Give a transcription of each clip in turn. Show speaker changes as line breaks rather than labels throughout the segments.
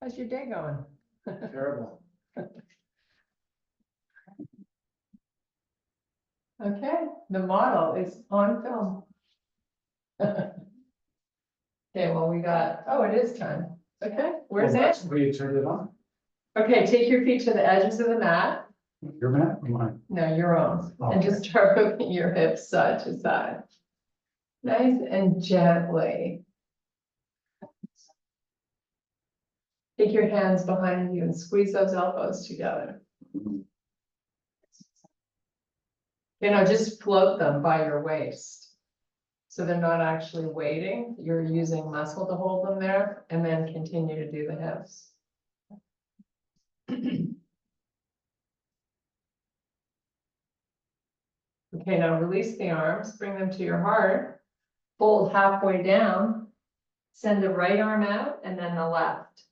How's your day going?
Terrible.
Okay, the model is on film. Okay, well, we got, oh, it is time. Okay, where's
Well,
it?
that's where you turned it on.
Okay, take your feet to the edges of the mat.
Your mat or mine?
No, your own. And
Okay.
just start moving your hips side to side. Nice and gently. Take your hands behind you and squeeze those elbows together. You know, just float them by your waist. So they're not actually weighting, you're using muscle to hold them there, and then continue to do the hips. Okay, now release the arms, bring them to your heart, fold halfway down, send the right arm out and then the left.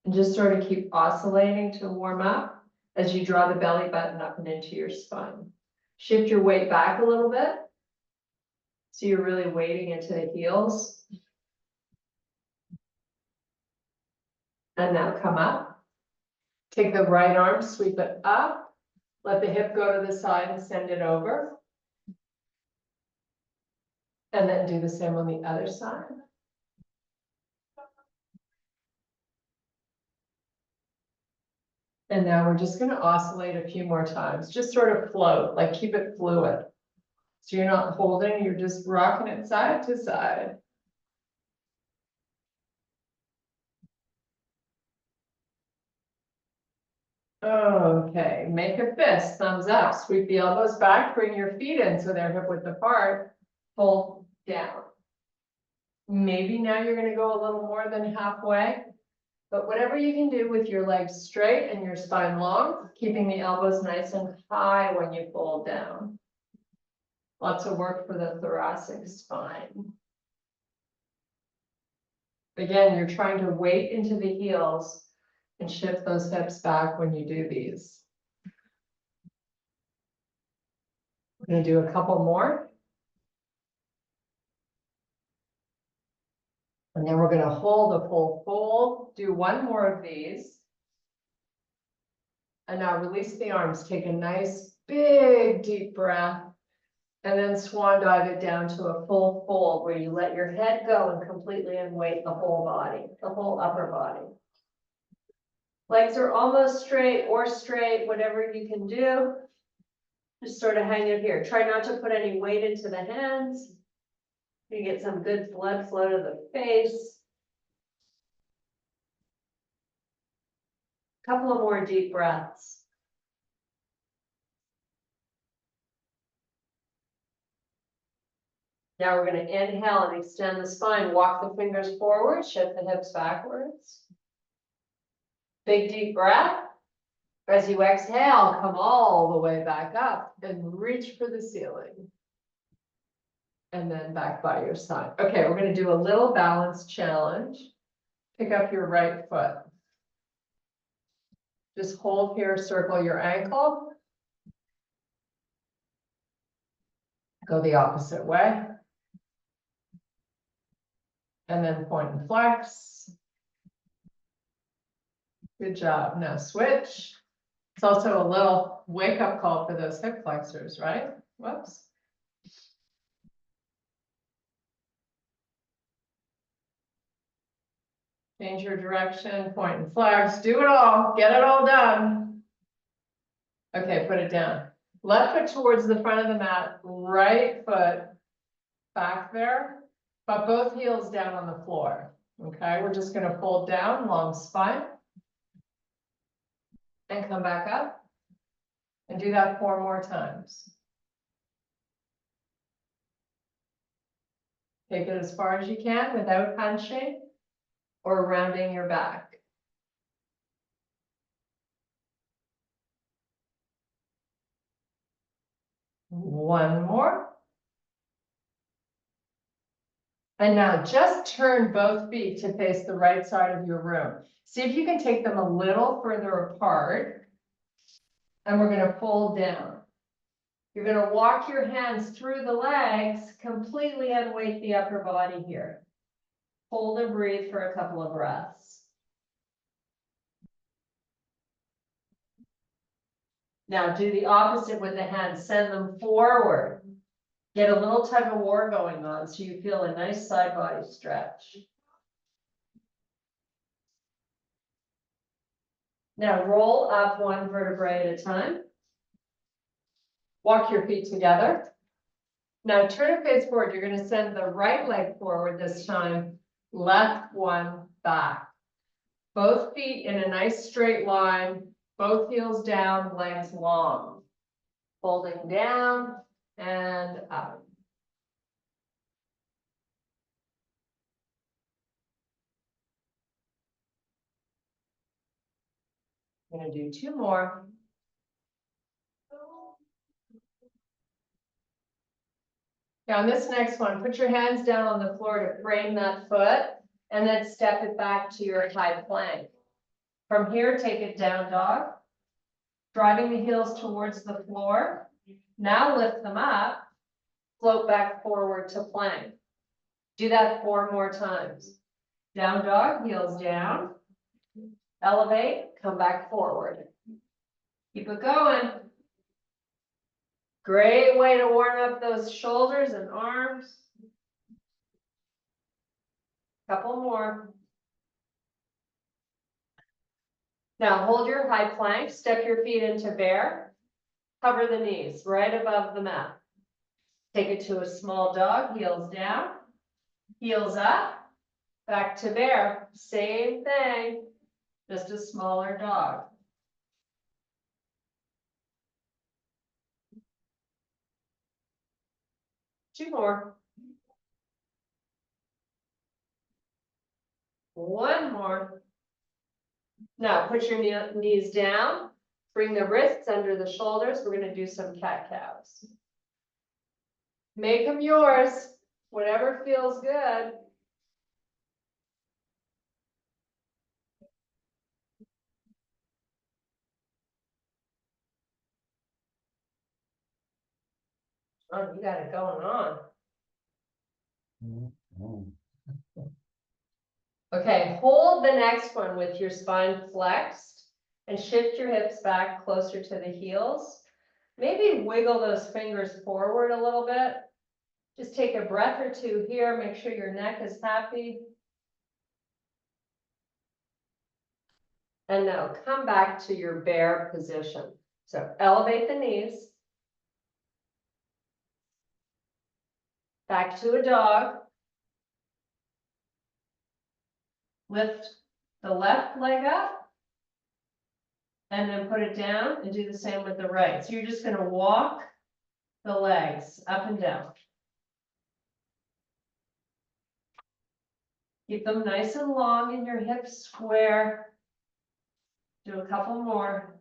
And just sort of keep oscillating to warm up as you draw the belly button up and into your spine. Shift your weight back a little bit. So you're really weighting into the heels. And now come up. Take the right arm, sweep it up. Let the hip go to the side and send it over. And then do the same on the other side. And now we're just going to oscillate a few more times. Just sort of float, like keep it fluid. So you're not holding, you're just rocking it side to side. Okay, make a fist, thumbs up, sweep the elbows back, bring your feet in so they're hip width apart, pull down. Maybe now you're gonna go a little more than halfway, but whatever you can do with your legs straight and your spine long, keeping the elbows nice and high when you fold down. Lots of work for the thoracic spine. Again, you're trying to weight into the heels and shift those hips back when you do these. We're going to do a couple more. And then we're going to hold a full fold, do one more of these. And now release the arms, take a nice big deep breath, and then swan dive it down to a full fold where you let your head go and completely unweight the whole body, the whole upper body. Legs are almost straight or straight, whatever you can do. Just sort of hang it here. Try not to put any weight into the hands. You get some good blood flow to the face. Couple of more deep breaths. Now we're going to inhale and extend the spine. Walk the fingers forward, shift the hips backwards. Big deep breath. As you exhale, come all the way back up and reach for the ceiling. And then back by your side. Okay, we're going to do a little balance challenge. Pick up your right foot. Just hold here, circle your ankle. Go the opposite way. And then point and flex. Good job. Now switch. It's also a little wake-up call for those hip flexors, right? Whoops. Change your direction, point and flex, do it all, get it all done. Okay, put it down. Left foot towards the front of the mat, right foot back there, but both heels down on the floor. Okay, we're just gonna fold down, long spine. And come back up. And do that 4 more times. Take it as far as you can without hunching or rounding your back. One more. And now just turn both feet to face the right side of your room. See if you can take them a little further apart. And we're going to fold down. You're going to walk your hands through the legs, completely unweight the upper body here. Hold and breathe for a couple of breaths. Now do the opposite with the hands, send them forward. Get a little tug of war going on so you feel a nice side body stretch. Now roll up one vertebrae at a time. Walk your feet together. Now turn it face forward. You're going to send the right leg forward this time, left one back. Both feet in a nice straight line, both heels down, legs long. Folding down and up. I'm going to do two more. Now on this next one, put your hands down on the floor to frame that foot and then step it back to your high plank. From here, take it down dog, driving the heels towards the floor. Now lift them up, float back forward to plank. Do that 4 more times. Down dog, heels down, elevate, come back forward. Keep it going. Great way to warm up those shoulders and arms. Couple more. Now hold your high plank, step your feet into bear, cover the knees right above the mat. Take it to a small dog, heels down, heels up, back to bear. Same thing, just a smaller dog. Two more. One more. Now put your knees down, bring the wrists under the shoulders. We're going to do some cat-cows. Make them yours, whatever feels good. Oh, you got it going on. Okay, hold the next one with your spine flexed and shift your hips back closer to the heels. Maybe wiggle those fingers forward a little bit. Just take a breath or two here. Make sure your neck is happy. And now come back to your bear position. So elevate the knees. Back to a dog. Lift the left leg up. And then put it down and do the same with the right. So you're just going to walk the legs up and down. Keep them nice and long and your hips square. Do a couple more.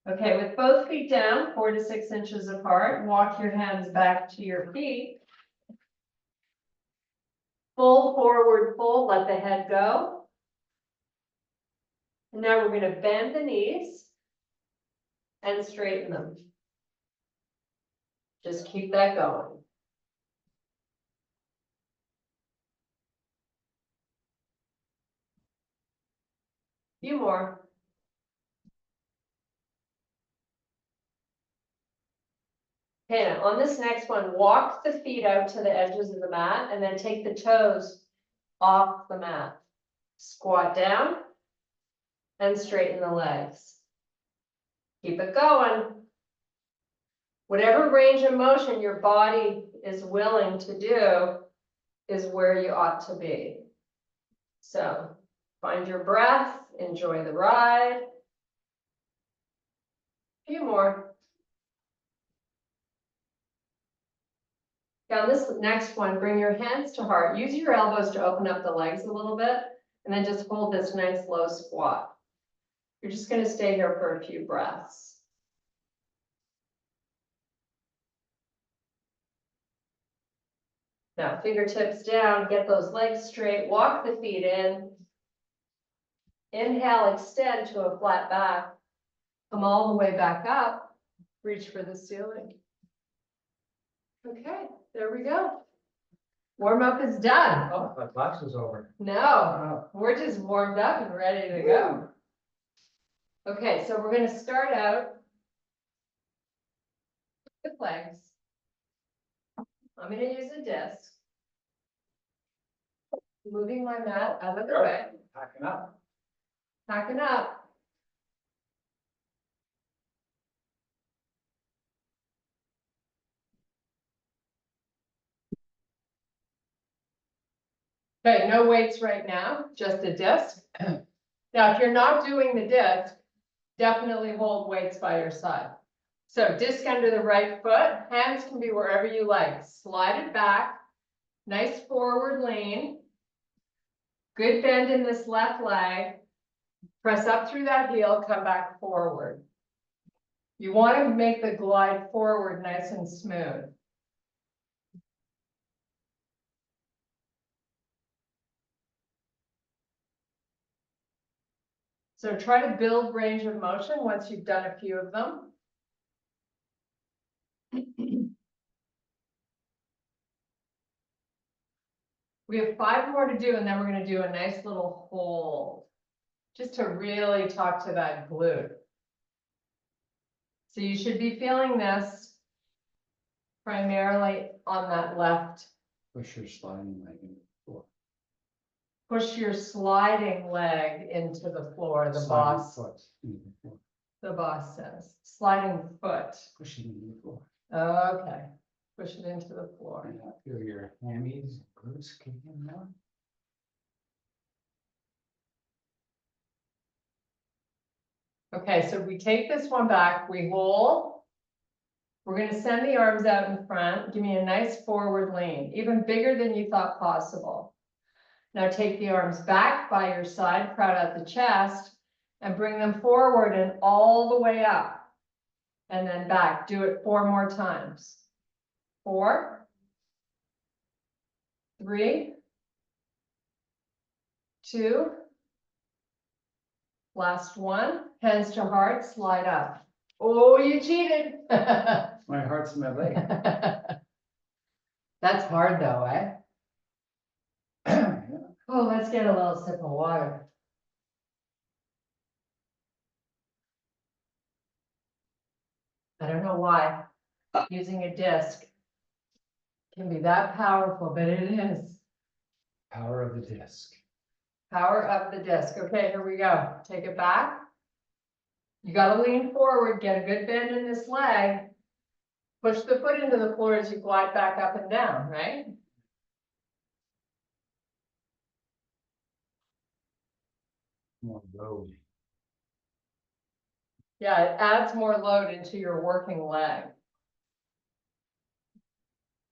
Okay, with both feet down, 4 to 6 inches apart, walk your hands back to your feet. Full forward fold, let the head go. And now we're going to bend the knees and straighten them. Just keep that going. Few more. Okay, now on this next one, walk the feet out to the edges of the mat and then take the toes off the mat. Squat down and straighten the legs. Keep it going. Whatever range of motion your body is willing to do is where you ought to be. So find your breath, enjoy the ride. A few more. Now this next one, bring your hands to heart. Use your elbows to open up the legs a little bit, and then just hold this nice low squat. You're just going to stay here for a few breaths. Now fingertips down, get those legs straight, walk the feet in. Inhale, extend to a flat back. Come all the way back up, reach for the ceiling. Okay, there we go. Warm up is done.
Oh, that class is over.
No,
Oh,
we're just warmed up and ready to go. Okay, so we're gonna start out with legs. I'm gonna use a disc. Moving my mat out of the way,
packing up.
packing up. Okay, no weights right now, just a disc. Now, if you're not doing the disc, definitely hold weights by your side. So disc under the right foot, hands can be wherever you like. Slide it back, nice forward lean. Good bend in this left leg. Press up through that heel, come back forward. You want to make the glide forward nice and smooth. So try to build range of motion once you've done a few of them. We have 5 more to do, and then we're going to do a nice little hold, just to really talk to that glute. So you should be feeling this primarily on that left.
Push your sliding leg in the floor.
Push your sliding leg into the floor, the
Sliding
boss.
foot into the floor.
The boss says, sliding foot.
Push it into the floor.
Okay, push it into the floor.
And I feel your hammies, glutes kicking more.
Okay, so we take this one back, we hold. We're gonna send the arms out in front. Give me a nice forward lean, even bigger than you thought possible. Now take the arms back by your side, crowd out the chest, and bring them forward and all the way up. And then back. Do it 4 more times. 4, 3, 2, last one. Hands to heart, slide up. Oh, you cheated.
My heart's in my leg.
That's hard though, eh?
Yeah.
Oh, let's get a little sip of water. I don't know why using a disc can be that powerful, but it is.
Power of the disc.
Power of the disc. Okay, here we go. Take it back. You gotta lean forward, get a good bend in this leg. Push the foot into the floor as you glide back up and down, right?
More load.
Yeah, it adds more load into your working leg. As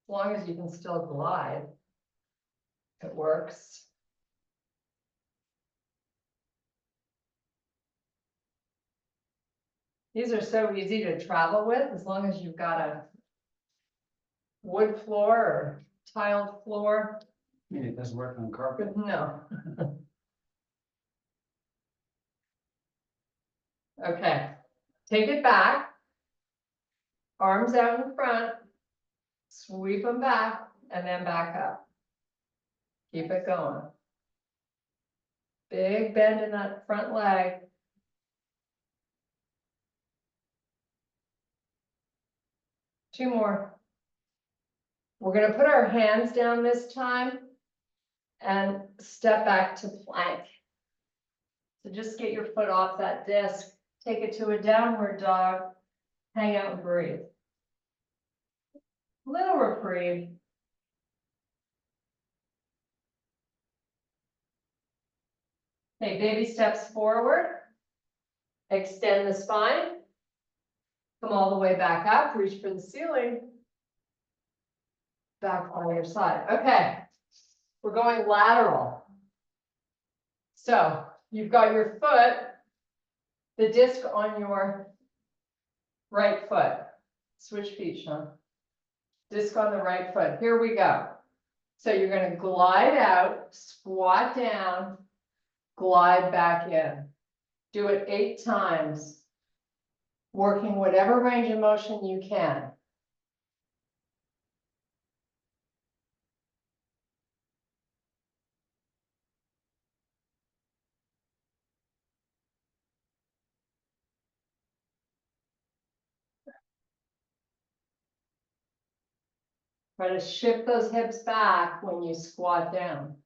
long as you can still glide, it works. These are so easy to travel with as long as you've got a wood floor or tiled floor.
I mean, it doesn't work on carpet.
No. Okay, take it back. Arms out in front. Sweep them back and then back up. Keep it going. Big bend in that front leg. Two more. We're going to put our hands down this time and step back to plank. So just get your foot off that disc, take it to a downward dog, hang out and breathe. Little reprieve. Okay, baby steps forward. Extend the spine. Come all the way back up, reach for the ceiling. Back on your side. Okay, we're going lateral. So you've got your foot, the disc on your right foot. Switch feet, Sean. Disc on the right foot. Here we go. So you're going to glide out, squat down, glide back in. Do it 8 times, working whatever range of motion you can. Try to shift those hips back when you squat down.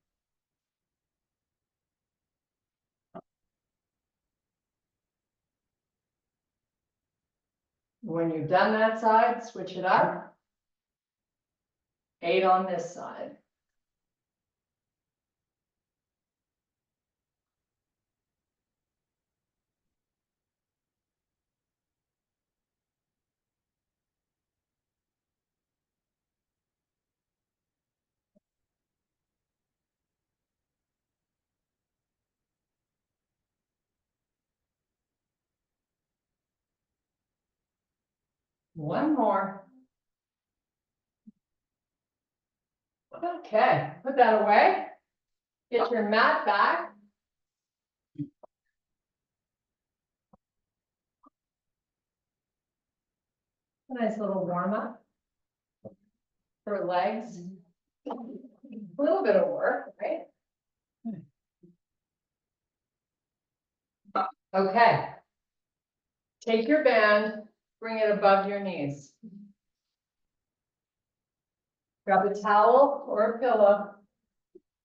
When you've done that side, switch it up. 8 on this side. One more. Okay, put that away. Get your mat back. Nice little warm up for legs. A little bit of work, right? Okay. Take your band, bring it above your knees. Grab a towel or a pillow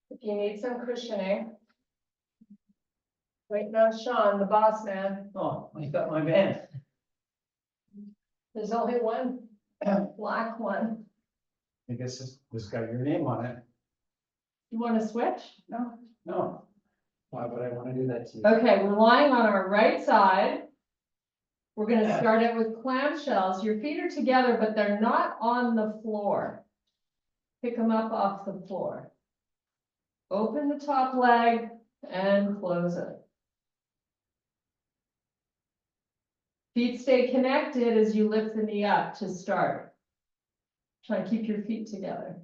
if you need some cushioning. Waiting on Sean, the boss man.
Oh, I got my band.
There's only one black one.
I guess this got your name on it.
You want to switch?
No. Why would I want to do that to you?
Okay, we're lying on our right side. We're gonna start it with clamshells. Your feet are together, but they're not on the floor. Pick them up off the floor. Open the top leg and close it. Feet stay connected as you lift the knee up to start. Try and keep your feet together.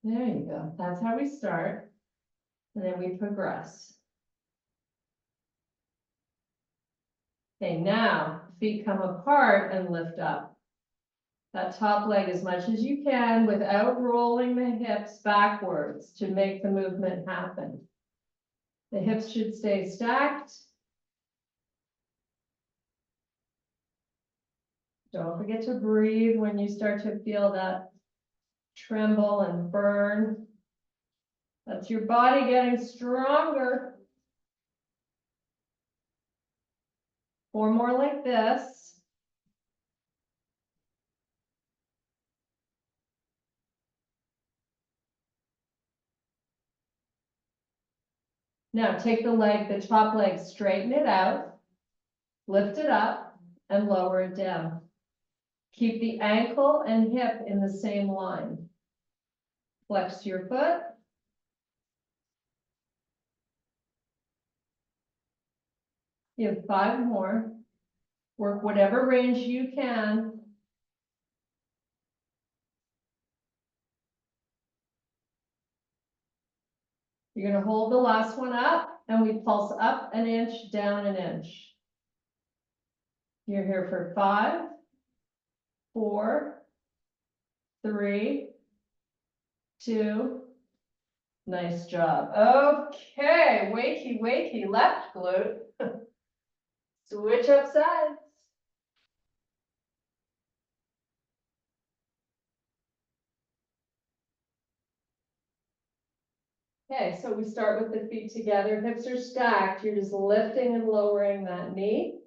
There you go. That's how we start. And then we progress. Okay, now feet come apart and lift up. That top leg as much as you can without rolling the hips backwards to make the movement happen. The hips should stay stacked. Don't forget to breathe when you start to feel that tremble and burn. That's your body getting stronger. 4 more like this. Now take the top leg, straighten it out, lift it up, and lower it down. Keep the ankle and hip in the same line. Flex your foot. You have 5 more. Work whatever range you can. You're going to hold the last one up, and we pulse up an inch, down an inch. You're here for 5, 4, 3, 2. Nice job. Okay, wakey, wakey, left glute. Switch up sides. Okay, so we start with the feet together, hips are stacked, you're just lifting and lowering that knee.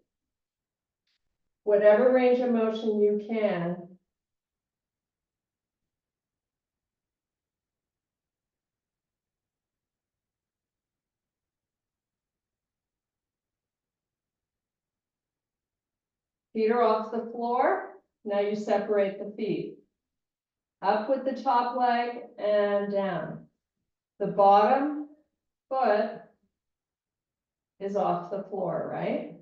Whatever range of motion you can. Feet are off the floor, now you separate the feet. Up with the top leg and down. The bottom foot is off the floor, right?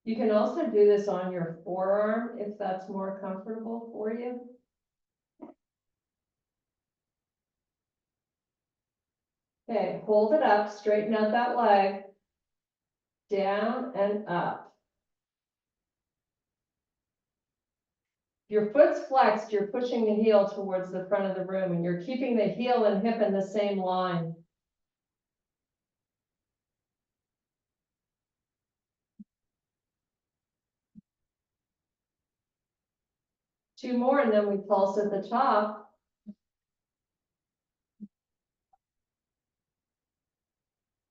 You can also do this on your forearm if that's more comfortable for you. Okay, hold it up, straighten out that leg, down and up. Your foot's flexed, you're pushing the heel towards the front of the room, and you're keeping the heel and hip in the same line. Two more, and then we pulse at the top.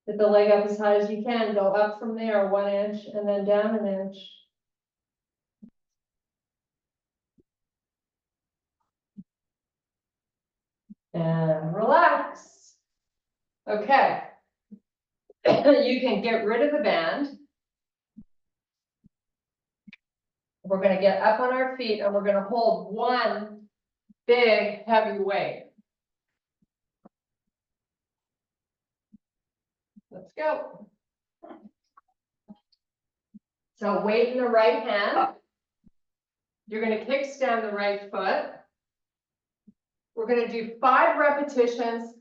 Get the leg up as high as you can, go up from there 1 inch, and then down 1 inch. And relax. Okay. You can get rid of the band. We're gonna get up on our feet and we're gonna hold one big heavy weight. Let's go. So weight in the right hand. You're gonna kickstand the right foot. We're gonna do 5 repetitions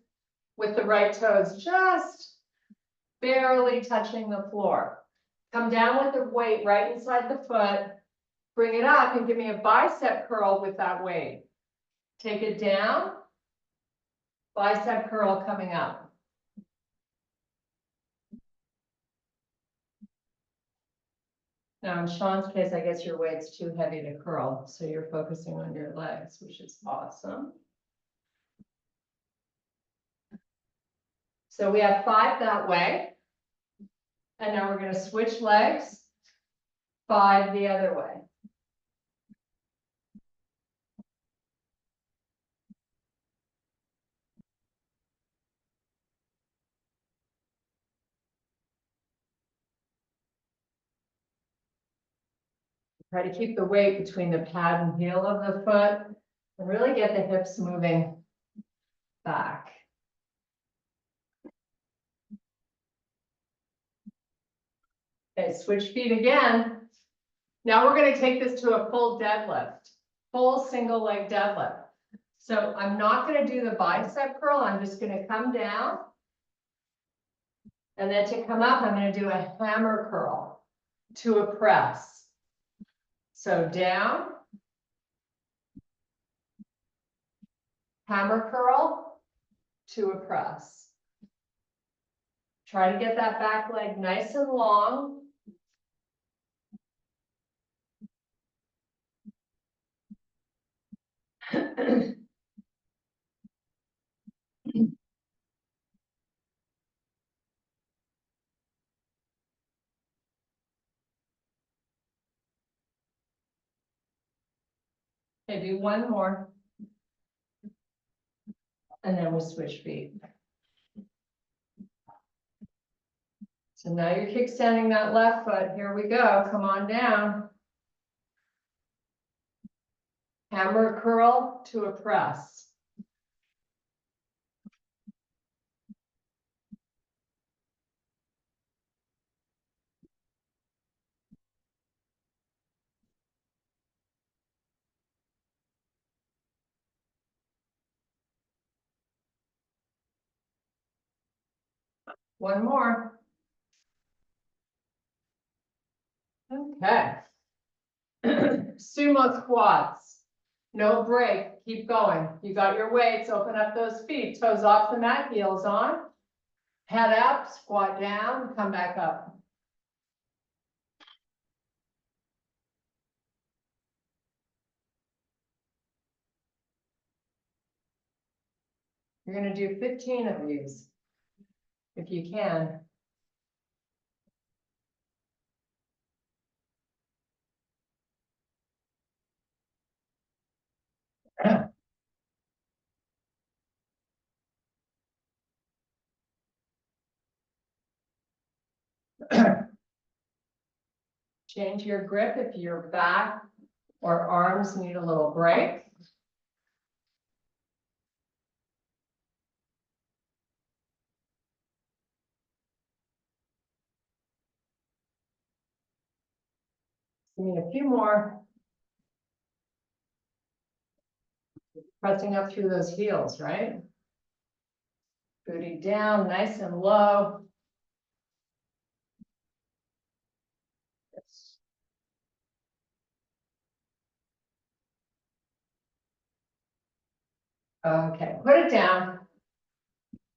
with the right toes, just barely touching the floor. Come down with the weight right inside the foot. Bring it up and give me a bicep curl with that weight. Take it down. Bicep curl coming up. Now in Sean's case, I guess your weight's too heavy to curl, so you're focusing on your legs, which is awesome. So we have 5 that way. And now we're going to switch legs, 5 the other way. Try to keep the weight between the pad and heel of the foot and really get the hips moving back. Okay, switch feet again. Now we're going to take this to a full deadlift, full single leg deadlift. So I'm not going to do the bicep curl. I'm just going to come down. And then to come up, I'm going to do a hammer curl to a press. So down, hammer curl to a press. Try to get that back leg nice and long. Okay, do one more. And then we'll switch feet. So now you're kickstanding that left foot. Here we go. Come on down. Hammer curl to a press. One more. Okay. Sumo squats. No break. Keep going. You got your weights. Open up those feet. Toes off the mat. Heels on. Head up. Squat down. Come back up. You're going to do 15 of these if you can. Change your grip if your back or arms need a little break. Give me a few more. Pressing up through those heels, right? Booty down, nice and low. Yes. Okay, put it down.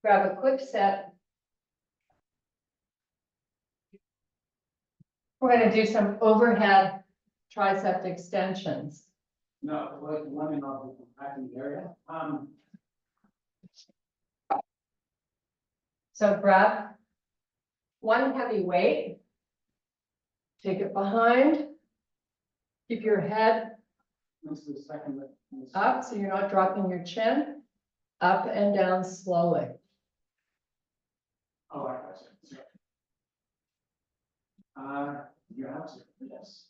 Grab a quick sip. We're gonna do some overhead tricep extensions.
No, like one in the acting area.
So grab one heavy weight. Take it behind. Keep your head
This is the second.
up so you're not dropping your chin. Up and down slowly.
Oh, I got you. Sorry. You have to, yes.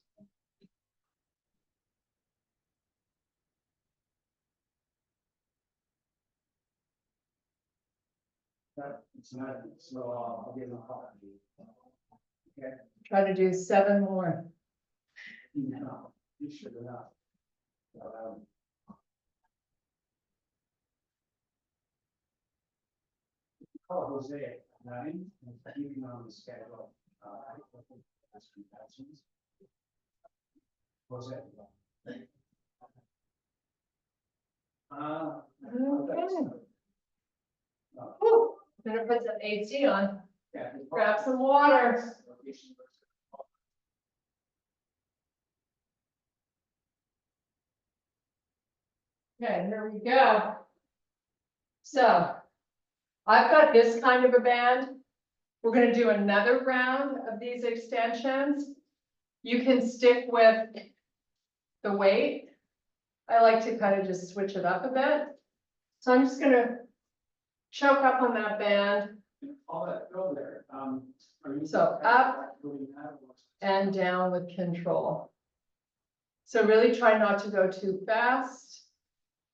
It's not, so I'll give them a call. Okay.
Try to do 7 more.
No, you should enough. Call Jose at 9, and keeping on the schedule. Jose.
Okay. Whew, gonna put some AC on. Grab some water. Okay, here we go. So I've got this kind of a band. We're gonna do another round of these extensions. You can stick with the weight. I like to kind of just switch it up a bit. So I'm just gonna choke up on that band
All that go there, are you?
So up and down with control. So really try not to go too fast,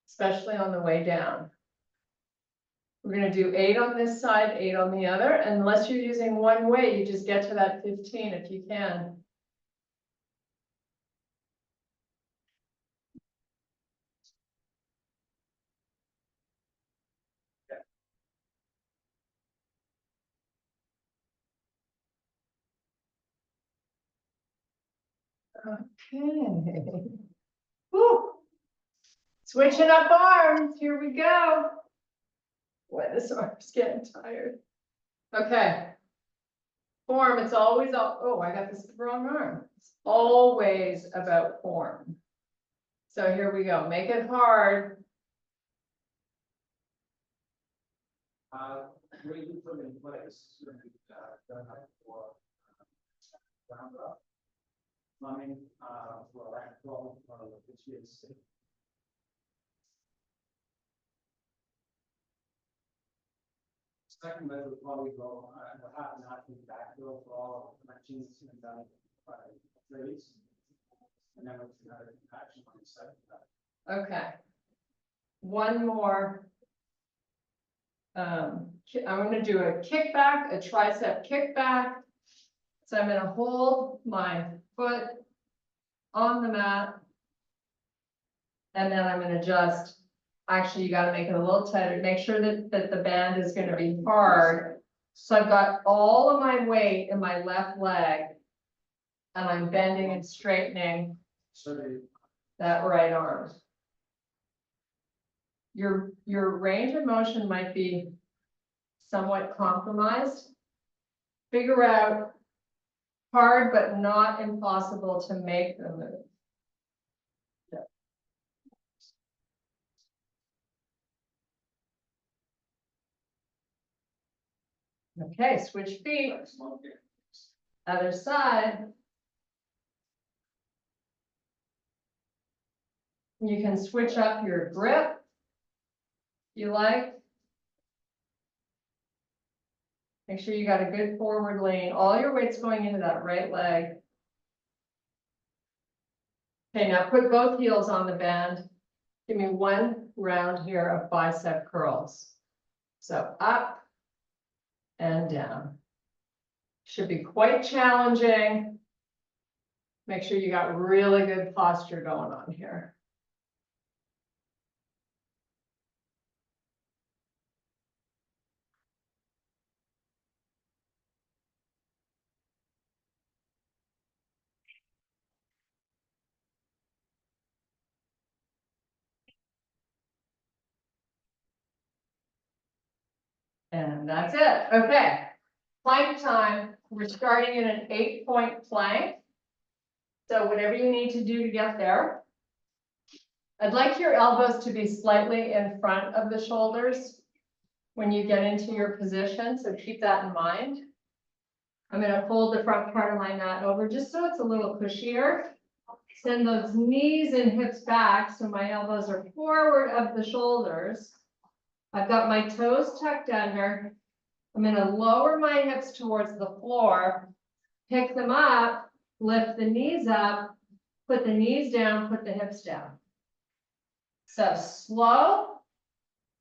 especially on the way down. We're gonna do 8 on this side, 8 on the other, and unless you're using one way, you just get to that 15 if you can. Okay. Whew. Switching up arms, here we go. Boy, this arm's getting tired. Okay. Form, it's always, oh, I got this wrong arm. It's always about form. So here we go, make it hard.
Where you put in place, done for round up. Plumbing, for electrical, which is. Second method would probably go, we'll have not be backfill for all of the connections and done by trades. And then it's another action on the second.
Okay. One more. I'm gonna do a kickback, a tricep kickback. So I'm gonna hold my foot on the mat. And then I'm gonna just, actually, you gotta make it a little tighter, make sure that the band is gonna be hard. So I've got all of my weight in my left leg. And I'm bending and straightening that right arm. Your range of motion might be somewhat compromised. Figure out hard but not impossible to make the move. Okay, switch feet. Other side. You can switch up your grip. You like. Make sure you got a good forward lean. All your weight's going into that right leg. Okay, now put both heels on the band. Give me one round here of bicep curls. So up and down. Should be quite challenging. Make sure you got really good posture going on here. And that's it. Okay. Plank time. We're starting in an 8-point plank. So whatever you need to do to get there. I'd like your elbows to be slightly in front of the shoulders when you get into your position, so keep that in mind. I'm going to fold the front part of my mat over just so it's a little cushier. Send those knees and hips back so my elbows are forward of the shoulders. I've got my toes tucked under. I'm going to lower my hips towards the floor, pick them up, lift the knees up, put the knees down, put the hips down. So slow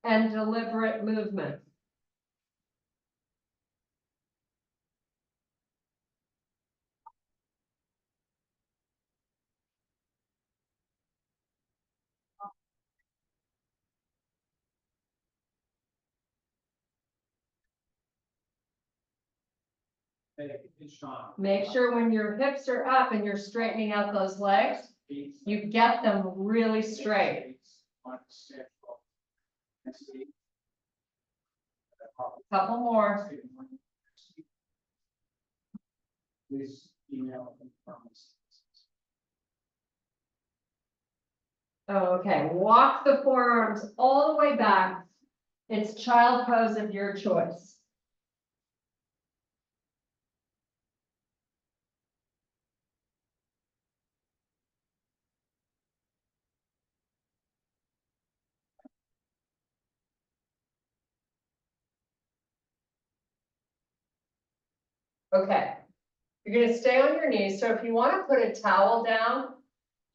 and deliberate movement. Make sure when your hips are up and you're straightening out those legs, you get them really straight. Couple more.
Please email.
Okay, walk the forearms all the way back. It's child pose of your choice. Okay, you're going to stay on your knees. So if you want to put a towel down,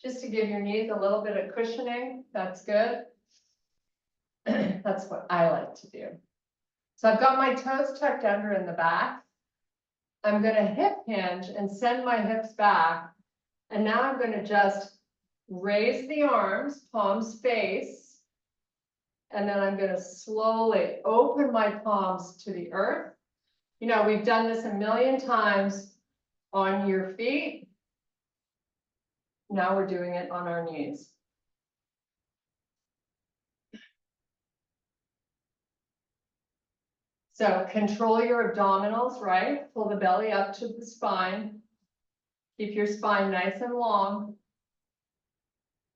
just to give your knees a little bit of cushioning, that's good. That's what I like to do. So I've got my toes tucked under in the back. I'm going to hip hinge and send my hips back. And now I'm going to just raise the arms, palms face. And then I'm going to slowly open my palms to the earth. You know, we've done this a million times on your feet. Now we're doing it on our knees. So control your abdominals, right? Pull the belly up to the spine. Keep your spine nice and long.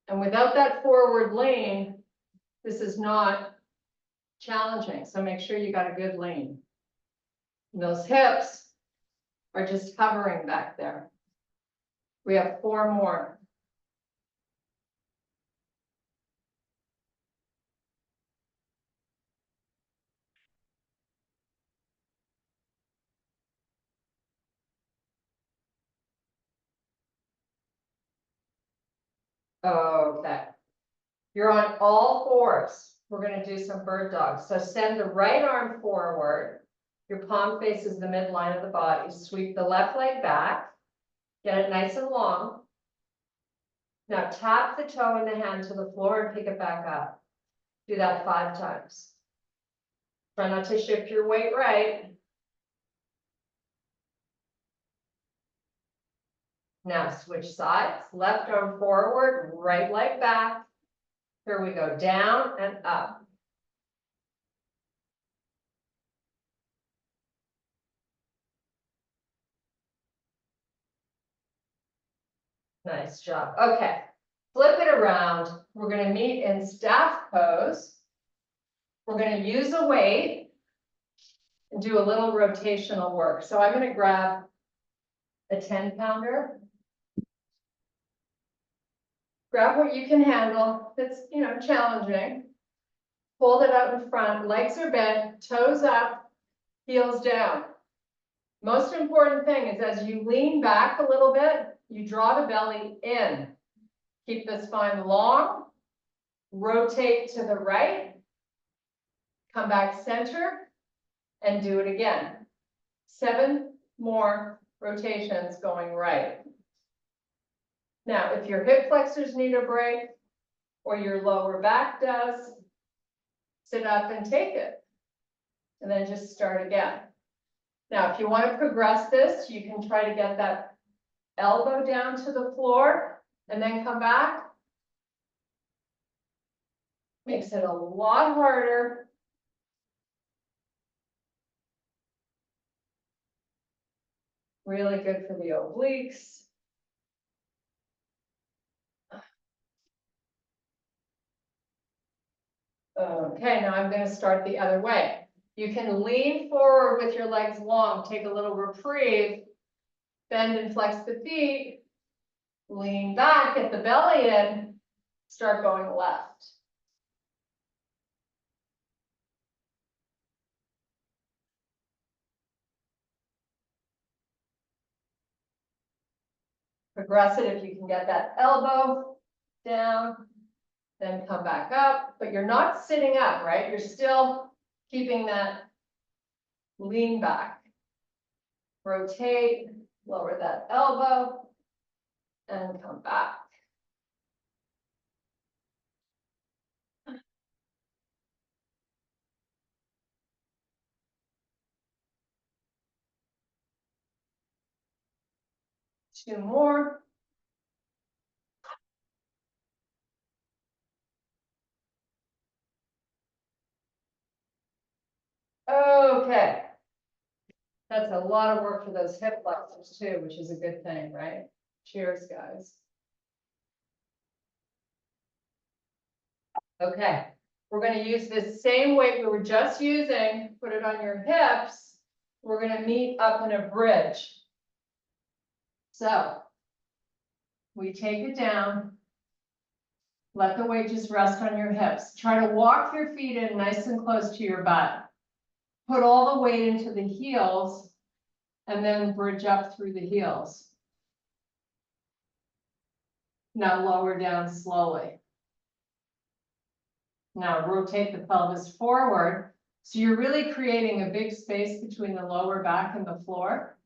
And without that forward lean, this is not challenging. So make sure you got a good lean. And those hips are just hovering back there. We have 4 more. Okay. You're on all fours. We're going to do some bird dogs. So send the right arm forward. Your palm faces the midline of the body. Sweep the left leg back. Get it nice and long. Now tap the toe in the hand to the floor and pick it back up. Do that 5 times. Try not to shift your weight right. Now switch sides. Left arm forward, right leg back. Here we go, down and up. Nice job. Okay, flip it around. We're going to meet in staff pose. We're going to use a weight and do a little rotational work. So I'm going to grab a 10-pounder. Grab what you can handle. It's, challenging. Hold it out in front. Legs are bent, toes up, heels down. Most important thing is as you lean back a little bit, you draw the belly in. Keep the spine long. Rotate to the right. Come back center and do it again. 7 more rotations going right. Now, if your hip flexors need a break or your lower back does, sit up and take it. And then just start again. Now, if you want to progress this, you can try to get that elbow down to the floor and then come back. Makes it a lot harder. Really good for the obliques. Okay, now I'm going to start the other way. You can lean forward with your legs long, take a little reprieve, bend and flex the feet, lean back, get the belly in, start going left. Progress it if you can get that elbow down, then come back up, but you're not sitting up, right? You're still keeping that lean back. Rotate, lower that elbow, and come back. Two more. Okay. That's a lot of work for those hip flexors too, which is a good thing, right? Cheers, guys. Okay, we're going to use this same weight we were just using, put it on your hips. We're going to meet up in a bridge. So we take it down. Let the weight just rest on your hips. Try to walk your feet in nice and close to your butt. Put all the weight into the heels and then bridge up through the heels. Now lower down slowly. Now rotate the pelvis forward. So you're really creating a big space between the lower back and the floor.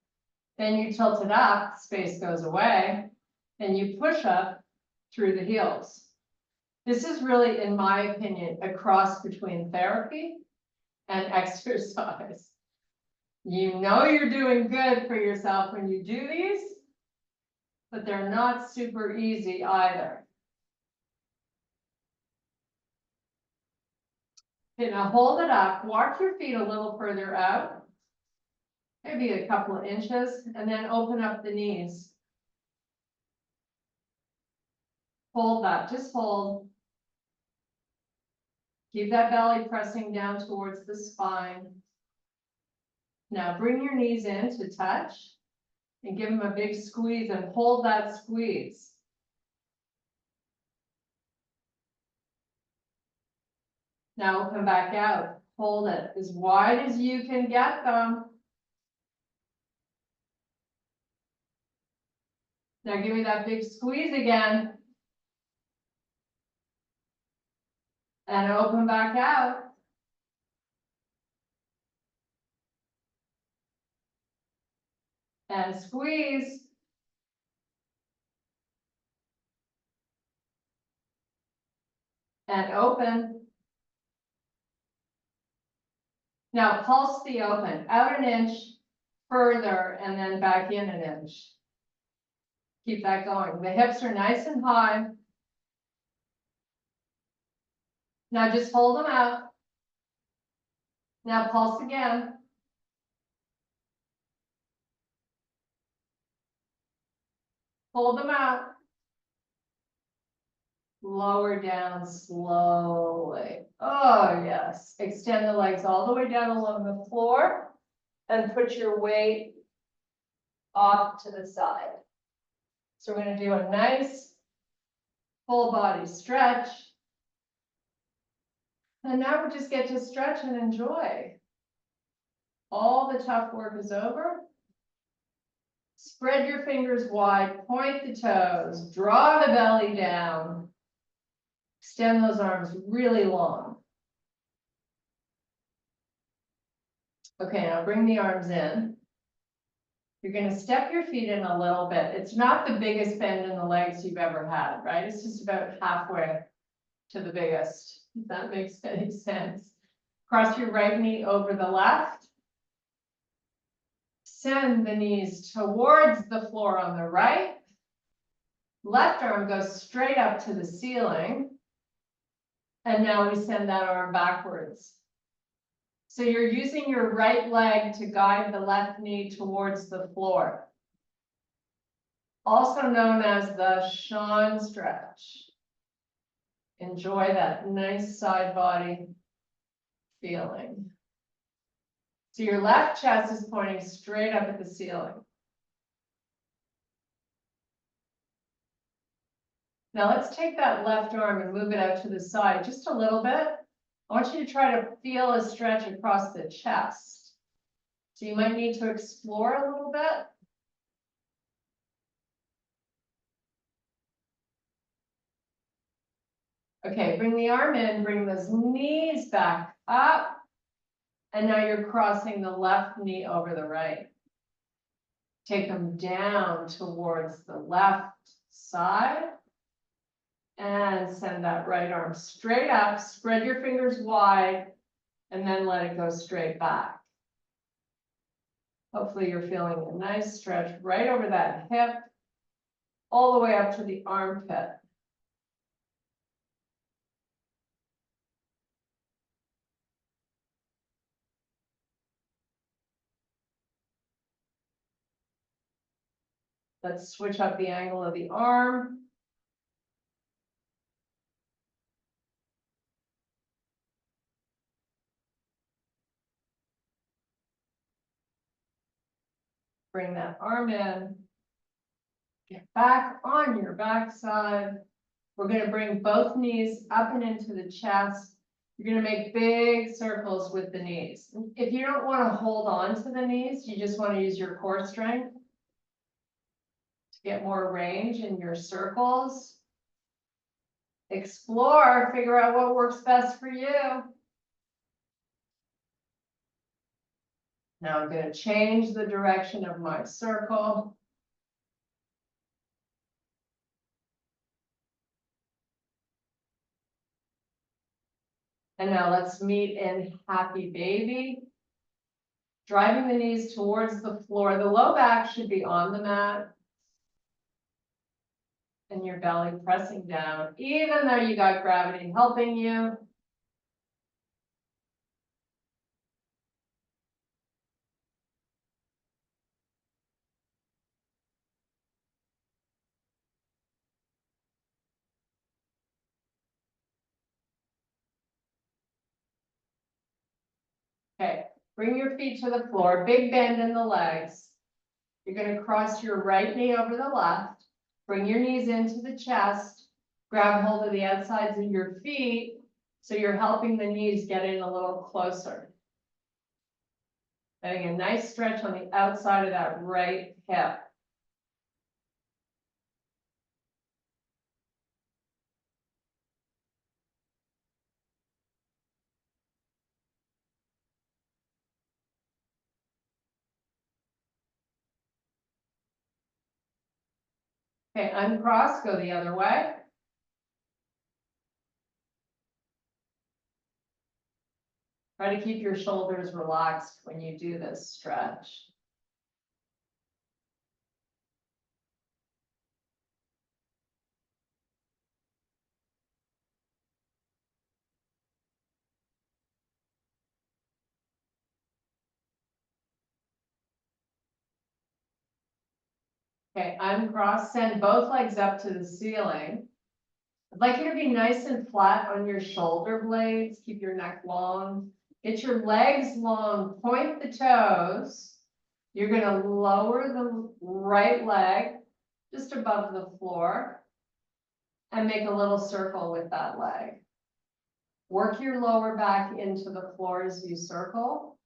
Then you tilt it up, space goes away, and you push up through the heels. This is really, in my opinion, a cross between therapy and exercise. You know you're doing good for yourself when you do these, but they're not super easy either. Okay, now hold it up, walk your feet a little further out, maybe a couple of inches, and then open up the knees. Hold that, just hold. Keep that belly pressing down towards the spine. Now bring your knees in to touch and give them a big squeeze and hold that squeeze. Now we'll come back out. Hold it as wide as you can get them. Now give me that big squeeze again. And open back out. And squeeze. And open. Now pulse the open, out an inch, further, and then back in an inch. Keep that going. The hips are nice and high. Now just hold them out. Now pulse again. Hold them out. Lower down slowly. Oh, yes. Extend the legs all the way down along the floor and put your weight off to the side. So we're going to do a nice full body stretch. And now we just get to stretch and enjoy. All the tough work is over. Spread your fingers wide, point the toes, draw the belly down. Extend those arms really long. Okay, now bring the arms in. You're going to step your feet in a little bit. It's not the biggest bend in the legs you've ever had, right? It's just about halfway to the biggest, if that makes any sense. Cross your right knee over the left. Send the knees towards the floor on the right. Left arm goes straight up to the ceiling. And now we send that arm backwards. So you're using your right leg to guide the left knee towards the floor. also known as the Sean stretch. Enjoy that nice side body feeling. So your left chest is pointing straight up at the ceiling. Now let's take that left arm and move it out to the side just a little bit. I want you to try to feel a stretch across the chest. So you might need to explore a little bit. Okay, bring the arm in, bring those knees back up. And now you're crossing the left knee over the right. Take them down towards the left side. And send that right arm straight up, spread your fingers wide, and then let it go straight back. Hopefully you're feeling a nice stretch right over that hip, all the way up to the armpit. Let's switch up the angle of the arm. Bring that arm in. Get back on your backside. We're going to bring both knees up and into the chest. You're going to make big circles with the knees. If you don't want to hold on to the knees, you just want to use your core strength to get more range in your circles. Explore, figure out what works best for you. Now I'm going to change the direction of my circle. And now let's meet in happy baby. Driving the knees towards the floor. The low back should be on the mat. And your belly pressing down, even though you got gravity helping you. Okay, bring your feet to the floor, big bend in the legs. You're going to cross your right knee over the left. Bring your knees into the chest. Grab hold of the outsides of your feet. So you're helping the knees get in a little closer. Getting a nice stretch on the outside of that right hip. Okay, uncross, go the other way. Try to keep your shoulders relaxed when you do this stretch. Okay, uncross, send both legs up to the ceiling. I'd like you to be nice and flat on your shoulder blades. Keep your neck long. Get your legs long, point the toes. You're going to lower the right leg just above the floor and make a little circle with that leg. Work your lower back into the floor as you circle,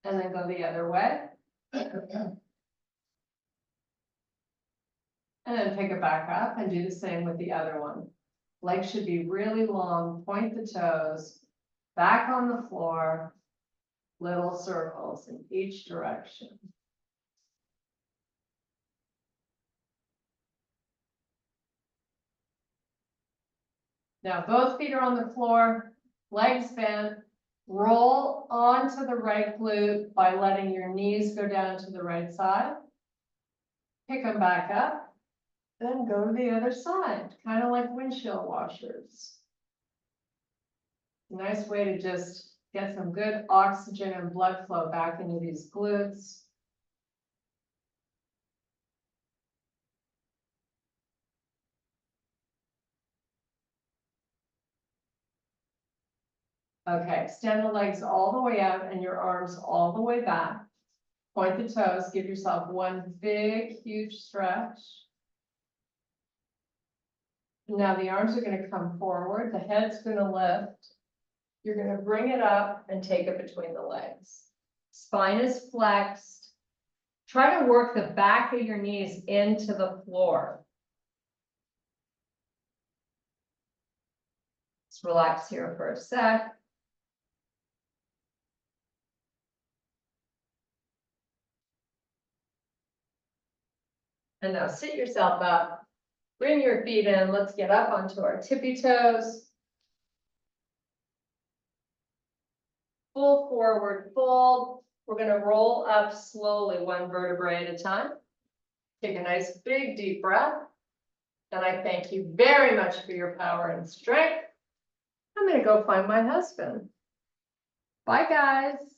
and then go the other way. And then pick it back up and do the same with the other one. Legs should be really long, point the toes, back on the floor, little circles in each direction. Now both feet are on the floor, legs bent, roll onto the right glute by letting your knees go down to the right side. Pick them back up. Then go to the other side, kind of like windshield washers. Nice way to just get some good oxygen and blood flow back into these glutes. Okay, extend the legs all the way out and your arms all the way back. Point the toes, give yourself one big, huge stretch. Now the arms are gonna come forward, the head's gonna lift. You're gonna bring it up and take it between the legs. Spine is flexed. Try to work the back of your knees into the floor. Let's relax here for a sec. And now sit yourself up. Bring your feet in. Let's get up onto our tippy toes. Full forward fold. We're going to roll up slowly, one vertebrae at a time. Take a nice big deep breath. And I thank you very much for your power and strength. I'm going to go find my husband. Bye, guys.